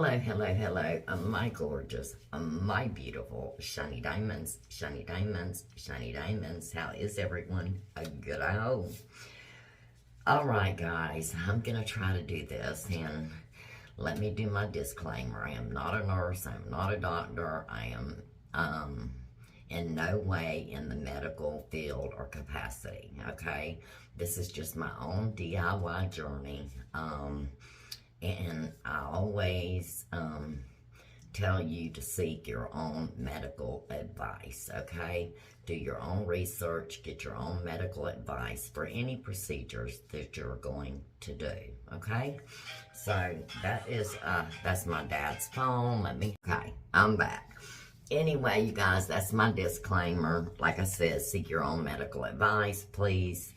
Hello, hello, hello, my gorgeous, my beautiful shiny diamonds, shiny diamonds, shiny diamonds. How is everyone? Good, I hope. Alright guys, I'm gonna try to do this, and let me do my disclaimer. I am not a nurse, I'm not a doctor, I am in no way in the medical field or capacity, okay? This is just my own DIY journey, and I always tell you to seek your own medical advice, okay? Do your own research, get your own medical advice for any procedures that you're going to do, okay? So that's my dad's phone. Okay, I'm back. Anyway, you guys, that's my disclaimer. Like I said, seek your own medical advice, please.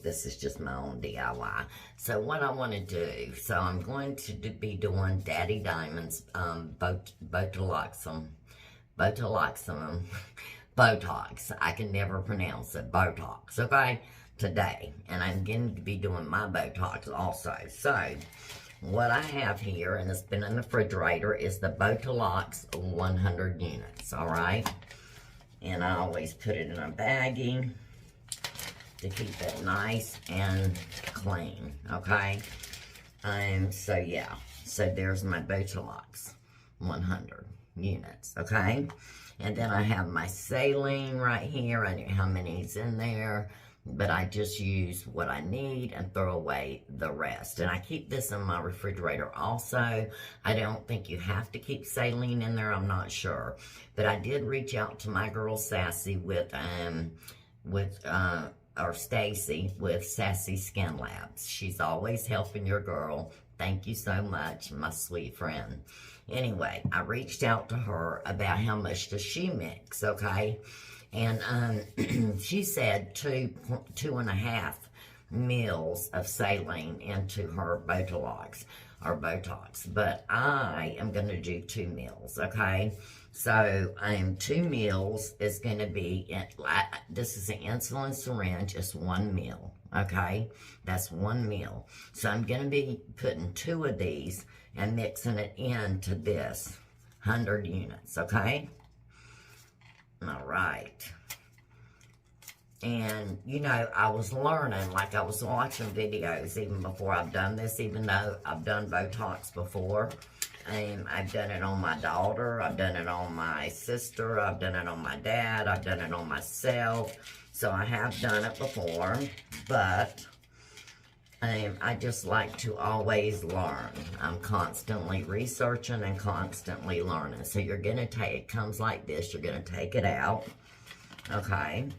This is just my own DIY. So what I want to do, so I'm going to be doing Daddy Diamond's Botulax, Botox. I can never pronounce it, Botox, okay, today. And I'm going to be doing my Botox also. So what I have here, and it's been in the refrigerator, is the Botulax 100 units, all right? And I always put it in a baggie to keep it nice and clean, okay? So yeah, so there's my Botulax 100 units, okay? And then I have my Saline right here. I don't know how many's in there, but I just use what I need and throw away the rest. And I keep this in my refrigerator also. I don't think you have to keep Saline in there, I'm not sure. But I did reach out to my girl Sassy or Stacy with Sassy Skin Labs. She's always helping your girl. Thank you so much, my sweet friend. Anyway, I reached out to her about how much does she mix, okay? And she said 2.5 mils of saline into her Botulax or Botox, but I am going to do 2 mils, okay? So 2 mils is going to be, this is an insulin syringe, it's 1 mil, okay? That's 1 mil. So I'm going to be putting 2 of these and mixing it into this 100 units, okay? All right. And, you know, I was learning, like I was watching videos even before I've done this, even though I've done Botox before. I've done it on my daughter, I've done it on my sister, I've done it on my dad, I've done it on myself. So I have done it before, but I just like to always learn. I'm constantly researching and constantly learning. So you're going to take, it comes like this, you're going to take it out, okay?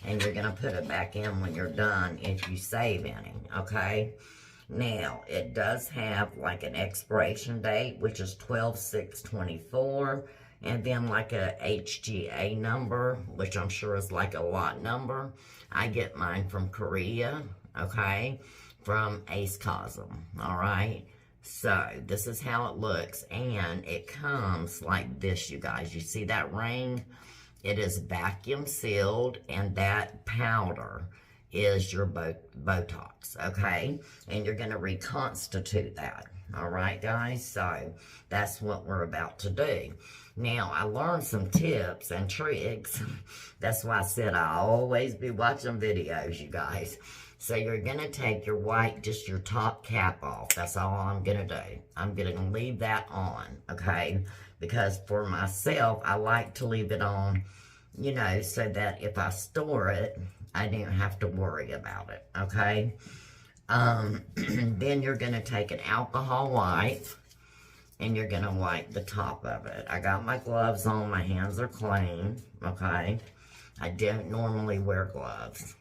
And you're going to put it back in when you're done if you save any, okay? Now, it does have like an expiration date, which is 12/6/24, and then like a HGA number, which I'm sure is like a lot number. I get mine from Korea, okay, from Ace Cosm, all right? So, this is how it looks, and it comes like this, you guys. You see that ring? It is vacuum sealed, and that powder is your Botox, okay? And you're going to reconstitute that, all right, guys? So that's what we're about to do. Now, I learned some tips and tricks. That's why I said I always be watching videos, you guys. So you're going to take your white, just your top cap off. That's all I'm going to do. I'm going to leave that on, okay? Because for myself, I like to leave it on, you know, so that if I store it, I didn't have to worry about it, okay? Then you're going to take an alcohol wipe, and you're going to wipe the top of it. I got my gloves on. My hands are clean, okay? I don't normally wear gloves.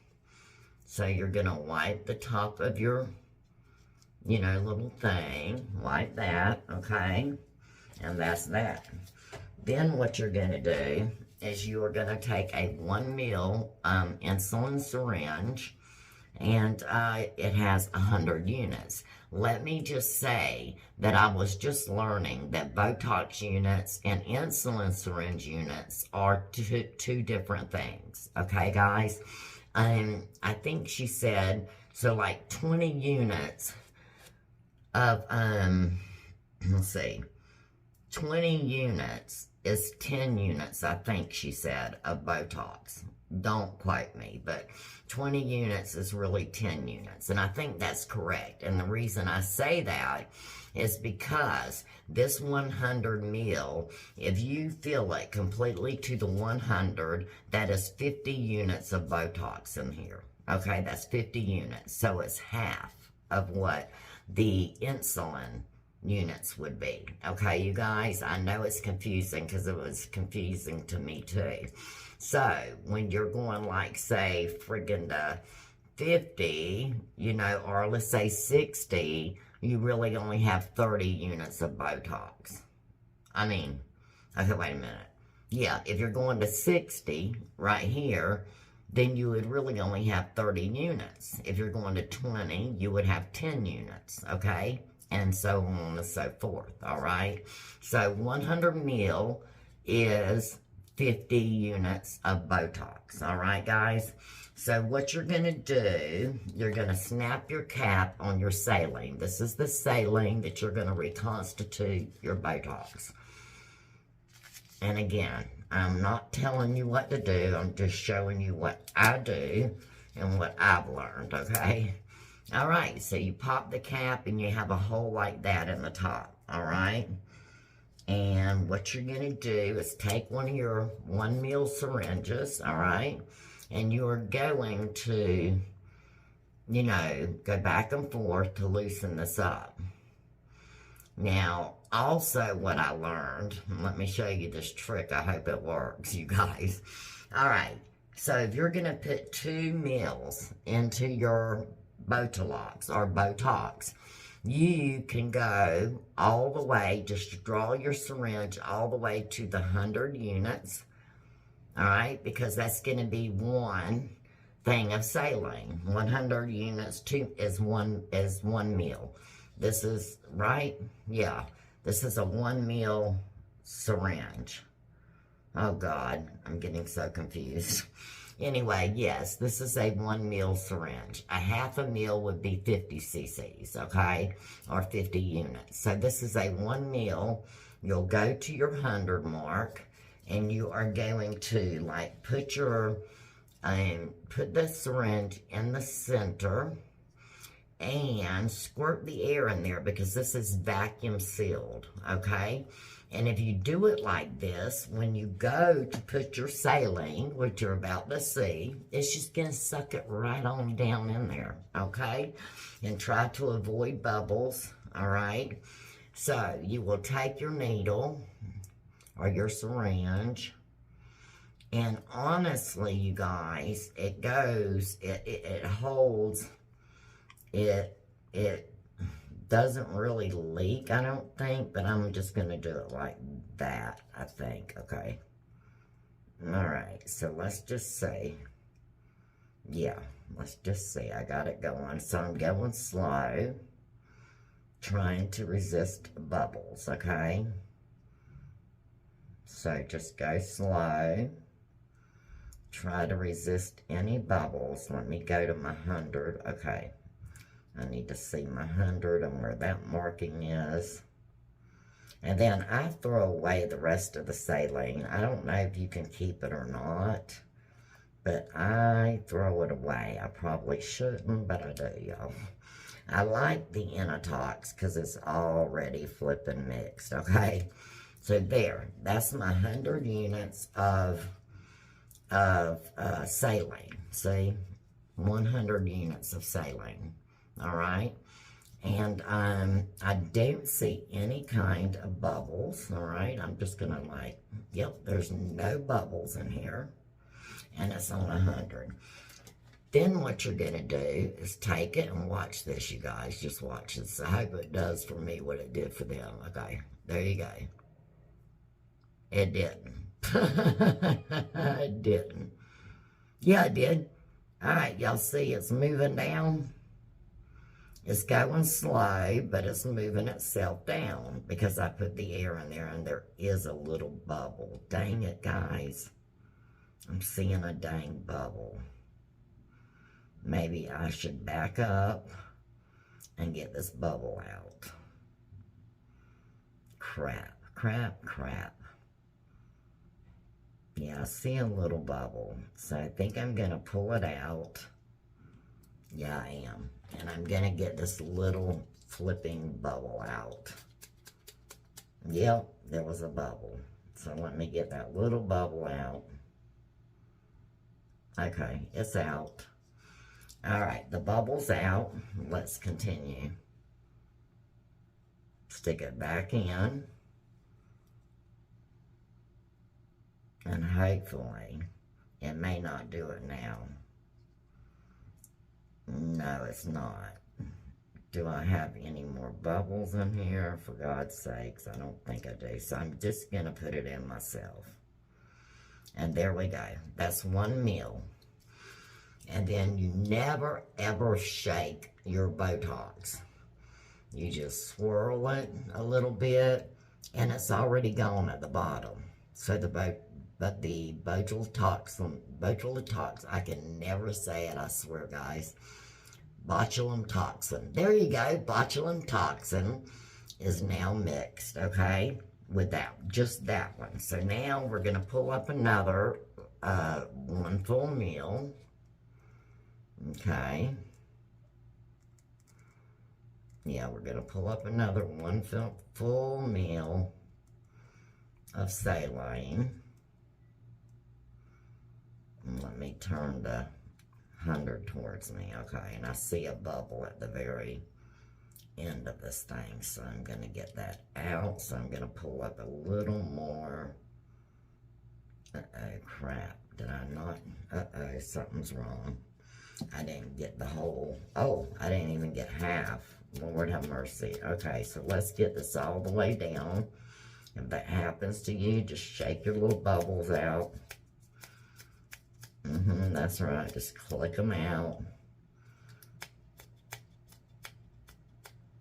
So you're going to wipe the top of your, you know, little thing. Wipe that, okay? And that's that. Then what you're going to do is you are going to take a 1 mil insulin syringe, and it has 100 units. Let me just say that I was just learning that Botox units and insulin syringe units are two different things, okay, guys? I think she said, so like 20 units of let's see, 20 units is 10 units, I think she said, of Botox. Don't quote me, but 20 units is really 10 units. And I think that's correct. And the reason I say that is because this 100 mil, if you fill it completely to the 100, that is 50 units of Botox in here. Okay, that's 50 units. So it's half of what the insulin units would be. Okay, you guys, I know it's confusing because it was confusing to me too. So when you're going like, say, friggin' to 50, you know, or let's say 60, you really only have 30 units of Botox. I mean, okay, wait a minute. Yeah, if you're going to 60 right here, then you would really only have 30 units. If you're going to 20, you would have 10 units, okay? And so on and so forth, all right? So 100 mil is 50 units of Botox, all right, guys? So what you're going to do, you're going to snap your cap on your saline. This is the saline that you're going to reconstitute your Botox. And again, I'm not telling you what to do. I'm just showing you what I do and what I've learned, okay? All right, so you pop the cap and you have a hole like that in the top, all right? And what you're going to do is take one of your 1 mil syringes, all right? And you're going to, you know, go back and forth to loosen this up. Now, also what I learned, let me show you this trick. I hope it works, you guys. All right, so if you're going to put 2 mils into your Botulax or Botox, you can go all the way, just draw your syringe all the way to the 100 units, all right, because that's going to be one thing of saline. 100 units is one mil. This is, right? Yeah, this is a 1 mil syringe. Oh, God, I'm getting so confused. Anyway, yes, this is a 1 mil syringe. A half a mil would be 50 cc's, okay? Or 50 units. So this is a 1 mil. You'll go to your 100 mark, and you are going to, like, put your, put the syringe in the center, and squirt the air in there because this is vacuum sealed, okay? And if you do it like this, when you go to put your saline, which you're about to see, it's just going to suck it right on down in there, okay? And try to avoid bubbles, all right? So you will take your needle or your syringe, and honestly, you guys, it goes, it holds, it doesn't really leak, I don't think, but I'm just going to do it like that, I think, okay? Alright, so let's just say, yeah, let's just see, I got it going. So I'm going slow, trying to resist bubbles, okay? So just go slow, try to resist any bubbles. Let me go to my 100, okay. I need to see my 100 and where that marking is. And then I throw away the rest of the saline. I don't know if you can keep it or not, but I throw it away. I probably shouldn't, but I do, y'all. I like the Intox because it's already flipping mixed, okay? So there, that's my 100 units of saline. See? 100 units of saline. All right, and I don't see any kind of bubbles, all right? I'm just going to like, yep, there's no bubbles in here, and it's on 100. Then what you're going to do is take it and watch this, you guys. Just watch this. I hope it does for me what it did for them. Okay, there you go. It didn't. It didn't. Yeah, it did. All right, y'all see it's moving down. It's going slow, but it's moving itself down because I put the air in there and there is a little bubble. Dang it, guys. I'm seeing a dang bubble. Maybe I should back up and get this bubble out. crap. Yeah, I see a little bubble. So I think I'm going to pull it out. Yeah, I am. And I'm going to get this little flipping bubble out. Yep, there was a bubble. So let me get that little bubble out. Okay, it's out. Alright, the bubble's out. Let's continue. Stick it back in. And hopefully, it may not do it now. No, it's not. Do I have any more bubbles in here? For God's sakes, I don't think I do. So I'm just going to put it in myself. And there we go. That's 1 ml. And then you never ever shake your Botox. You just swirl it a little bit, and it's already gone at the bottom. So the Botulax, I can never say it, I swear, guys. Botulinum toxin. There you go. Botulinum toxin is now mixed, okay, with that, just that one. So now we're going to pull up another 1 full meal. Okay. Yeah, we're going to pull up another 1 full meal of saline. And let me turn the 100 towards me, okay, and I see a bubble at the very end of this thing, so I'm going to get that out. So I'm going to pull up a little more. Uh-oh, crap, did I not? Uh-oh, something's wrong. I didn't get the whole, oh, I didn't even get half. Lord have mercy. Okay, so let's get this all the way down. If that happens to you, just shake your little bubbles out. That's right, just click them out.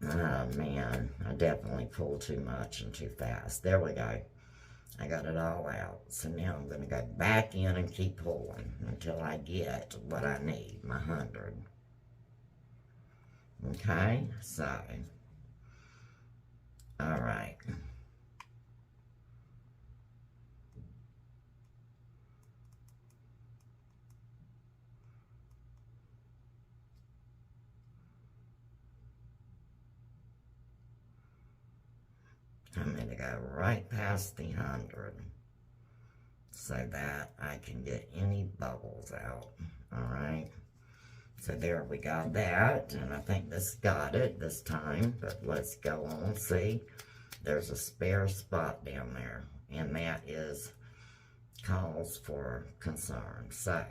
Oh man, I definitely pulled too much and too fast. There we go. I got it all out. So now I'm going to go back in and keep pulling until I get what I need, my 100. Okay, so, all right. I'm going to go right past the 100 so that I can get any bubbles out. Alright, so there we got that, and I think this got it this time, but let's go on. See, there's a spare spot down there, and that is cause for concern. So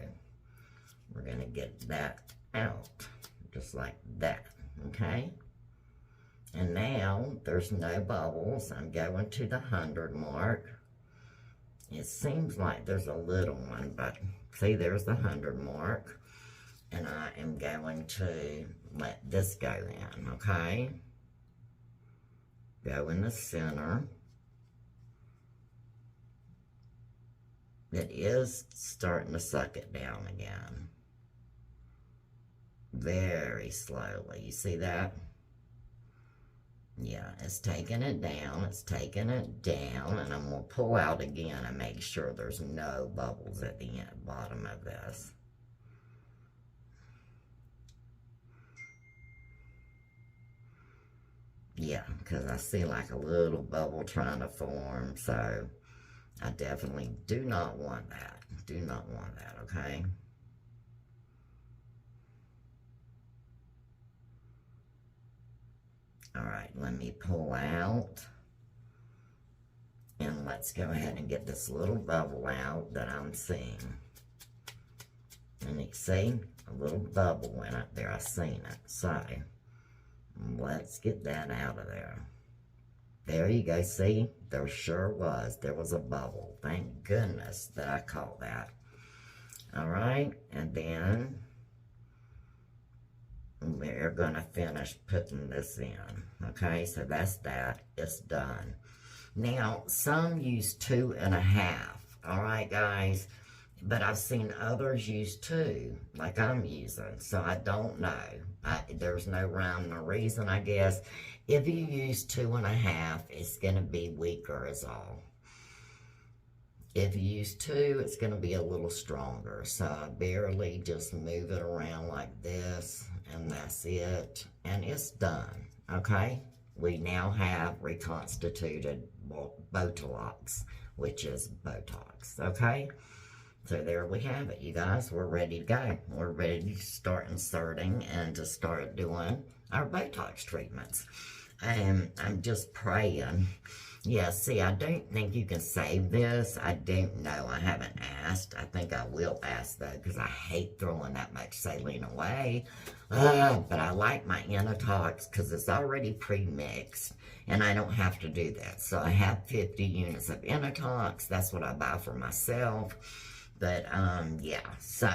we're going to get that out just like that. Okay, and now there's no bubbles. I'm going to the 100 mark. It seems like there's a little one, but see, there's the 100 mark. And I am going to let this go in, okay? Go in the center. It is starting to suck it down again. Very slowly. You see that? Yeah, it's taking it down, and I'm going to pull out again and make sure there's no bubbles at the bottom of this. Yeah, because I see like a little bubble trying to form, so I definitely do not want that. Do not want that, okay? Alright, let me pull out. And let's go ahead and get this little bubble out that I'm seeing. And you see, a little bubble went up there. I seen it. So, let's get that out of there. There you go. See, there sure was. There was a bubble. Thank goodness that I caught that. Alright, and then we're going to finish putting this in. Okay, so that's that. It's done. Now, some use 2.5. Alright, guys. But I've seen others use 2, like I'm using, so I don't know. There's no rhyme or reason, I guess. If you use 2.5, it's going to be weaker is all. If you use 2, it's going to be a little stronger. So I barely just move it around like this, and that's it. And it's done, okay? We now have reconstituted Botulax, which is Botox, okay? So there we have it, you guys. We're ready to go. We're ready to start inserting and to start doing our Botox treatments. And I'm just praying. Yeah, see, I don't think you can save this. I don't know. I haven't asked. I think I will ask, though, because I hate throwing that much saline away. But I like my Intox because it's already pre-mixed, and I don't have to do that. So I have 50 units of Intox. That's what I buy for myself. But, yeah, so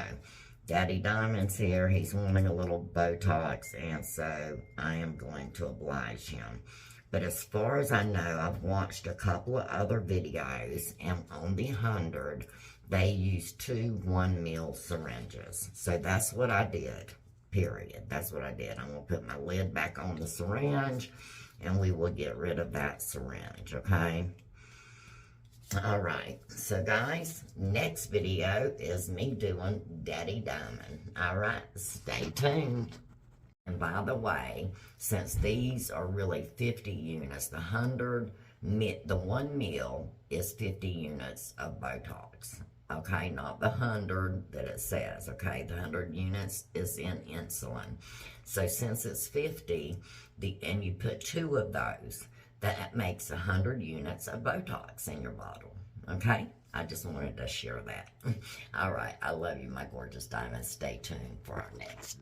Daddy Diamond's here. He's wanting a little Botox, and so I am going to oblige him. But as far as I know, I've watched a couple of other videos, and on the 100, they used 2 1-ml syringes. So that's what I did, period. That's what I did. I'm going to put my lid back on the syringe, and we will get rid of that syringe, okay? Alright, so guys, next video is me doing Daddy Diamond. Alright, stay tuned. And by the way, since these are really 50 units, the 1 mil is 50 units of Botox. Okay, not the 100 that it says, okay? The 100 units is in insulin. So since it's 50, and you put 2 of those, that makes 100 units of Botox in your bottle, okay? I just wanted to share that. All right, I love you, my gorgeous diamonds. Stay tuned for our next